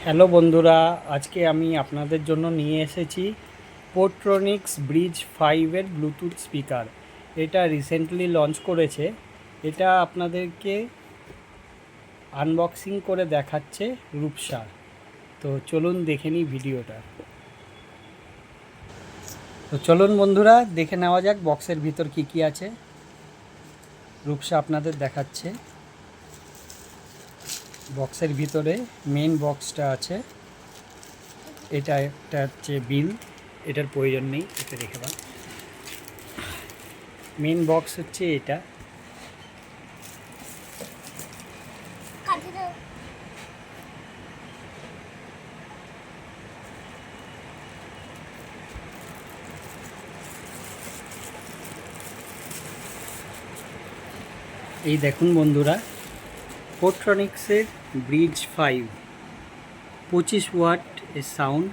Hello বন্ধুরা, আজকে আমি আপনাদের জন্য নিয়ে এসেছি পোর্ট্রনিক্স ব্রিজ 5-এর ব্লুটুথ স্পিকার। এটা রিসেন্টলি লঞ্চ করেছে। এটা আপনাদেরকে আনবক্সিং করে দেখাচ্ছে রূপসা। তো চলুন দেখে নিই ভিডিওটা। তো চলুন বন্ধুরা, দেখে নেওয়া যাক বক্সের ভিতর কি কি আছে। রূপসা আপনাদের দেখাচ্ছে। বক্সের ভিতরে মেন বক্সটা আছে। এটা একটা হচ্ছে বিল, এটার প্রয়োজন নেই, এটা রেখে দাও। মেন বক্স হচ্ছে এটা। এই দেখুন বন্ধুরা, পোর্ট্রনিক্সের ব্রিজ 5 25 ওয়াট এর সাউন্ড।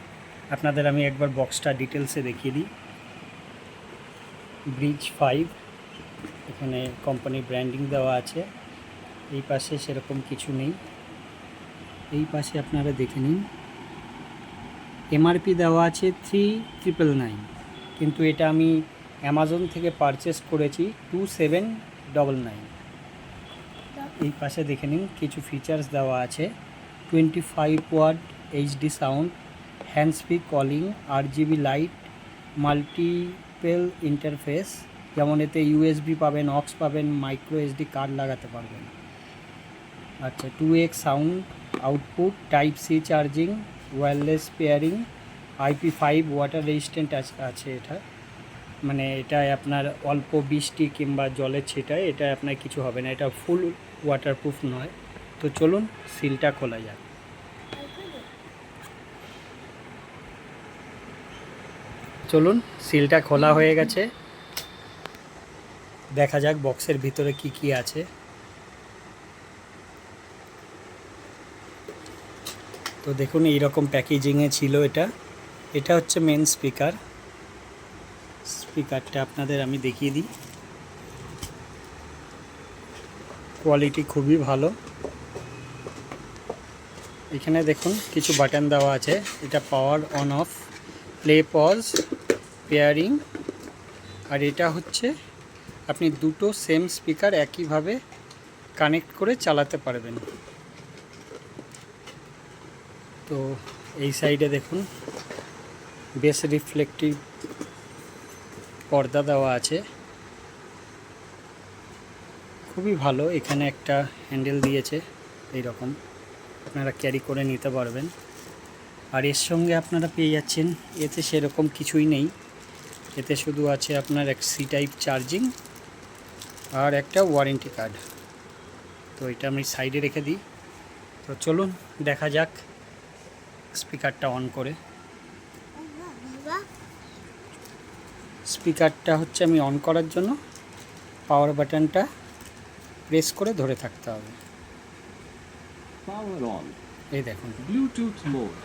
আপনাদের আমি একবার বক্সটা ডিটেলসে দেখিয়ে দিই। ব্রিজ 5, এখানে কোম্পানি ব্র্যান্ডিং দেওয়া আছে। এই পাশে সেরকম কিছু নেই। এই পাশে আপনারা দেখে নিন, এমআরপি দেওয়া আছে 3999, কিন্তু এটা আমি অ্যামাজন থেকে পারচেস করেছি 2799। এই পাশে দেখে নিন, কিছু ফিচার্স দেওয়া আছে। 25 watt HD sound, handsfree calling, RGB light, multiple interface, যেমন এতে ইউএসবি পাবেন, অক্স পাবেন, মাইক্রো এসডি কার্ড লাগাতে পারবেন। আচ্ছা, 2x sound output, type C charging, wireless pairing, IP5 water resistant আছে এটা। মানে এটায় আপনার অল্প বৃষ্টি কিংবা জলের ছিটায় এটা আপনার কিছু হবে না। এটা ফুল ওয়াটারপ্রুফ নয়। তো চলুন সিলটা খোলা যাক। চলুন, সিলটা খোলা হয়ে গেছে। দেখা যাক বক্সের ভিতরে কি কি আছে। তো দেখুন, এইরকম প্যাকেজিংয়ে ছিল এটা। এটা হচ্ছে মেন স্পিকার। স্পিকারটা আপনাদের আমি দেখিয়ে দিই। কোয়ালিটি খুবই ভালো। এখানে দেখুন কিছু বাটন দেওয়া আছে। এটা power on off, play pause, pairing. আর এটা হচ্ছে আপনি দুটো সেম স্পিকার একইভাবে কানেক্ট করে চালাতে পারবেন। তো এই সাইডে দেখুন বেশ রিফ্লেক্টিভ পর্দা দেওয়া আছে, খুবই ভালো। এখানে একটা হ্যান্ডেল দিয়েছে, এই রকম আপনারা ক্যারি করে নিতে পারবেন। আর এর সঙ্গে আপনারা পেয়ে যাচ্ছেন, এতে সেরকম কিছুই নেই। এতে শুধু আছে আপনার এক সি টাইপ চার্জিং আর একটা ওয়ারেন্টি কার্ড। তো এটা আমি সাইডে রেখে দিই। তো চলুন দেখা যাক স্পিকারটা অন করে। স্পিকারটা হচ্ছে আমি অন করার জন্য পাওয়ার বাটনটা প্রেস করে ধরে থাকতে হবে। পাওয়ার অন, এই দেখুন ব্লুটুথ মোড।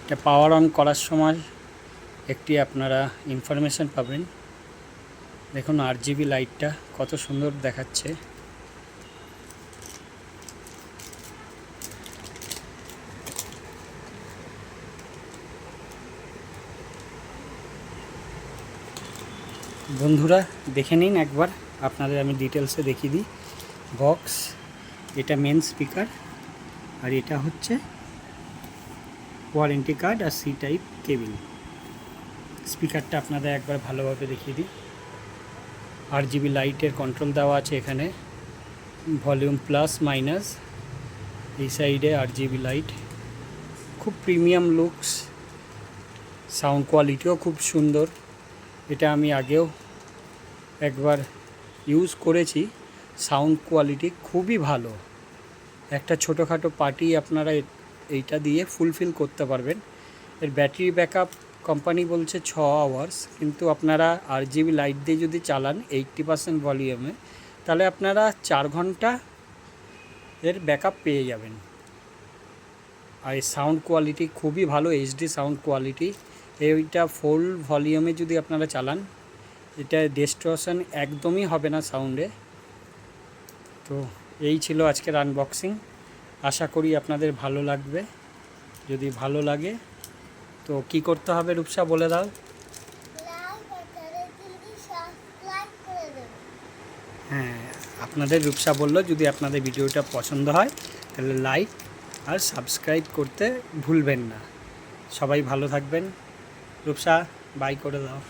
এটা পাওয়ার অন করার সময় একটি আপনারা ইনফরমেশান পাবেন। দেখুন আরজিবি লাইটটা কত সুন্দর দেখাচ্ছে। বন্ধুরা দেখে নিন একবার, আপনাদের আমি ডিটেলসে দেখিয়ে দিই। বক্স, এটা মেন স্পিকার, আর এটা হচ্ছে ওয়ারেন্টি কার্ড আর সি টাইপ কেবিল। স্পিকারটা আপনাদের একবার ভালোভাবে দেখিয়ে দিই। আরজিবি লাইটের কন্ট্রোল দেওয়া আছে এখানে, ভলিউম প্লাস মাইনাস। এই সাইডে আরজিবি লাইট, খুব প্রিমিয়াম লুকস। সাউন্ড কোয়ালিটিও খুব সুন্দর। এটা আমি আগেও একবার ইউজ করেছি, সাউন্ড কোয়ালিটি খুবই ভালো। একটা ছোটোখাটো পার্টি আপনারা এইটা দিয়ে ফুলফিল করতে পারবেন। এর ব্যাটারি ব্যাকআপ কোম্পানি বলছে 6 আওয়ার্স, কিন্তু আপনারা আরজিবি লাইট দিয়ে যদি চালান 80% ভলিউমে, তাহলে আপনারা 4 ঘন্টা এর ব্যাকআপ পেয়ে যাবেন। আর এই সাউন্ড কোয়ালিটি খুবই ভালো, এইচডি সাউন্ড কোয়ালিটি। এইটা ফুল ভলিউমে যদি আপনারা চালান, এটা ডিস্টরশন একদমই হবে না সাউন্ডে। তো এই ছিল আজকের আনবক্সিং। আশা করি আপনাদের ভালো লাগবে। যদি ভালো লাগে তো কি করতে হবে রূপসা বলে দাও। হ্যাঁ, আপনাদের রূপসা বললো যদি আপনাদের ভিডিওটা পছন্দ হয় তাহলে লাইক আর সাবস্ক্রাইব করতে ভুলবেন না। সবাই ভালো থাকবেন। রূপসা বাই করে দাও।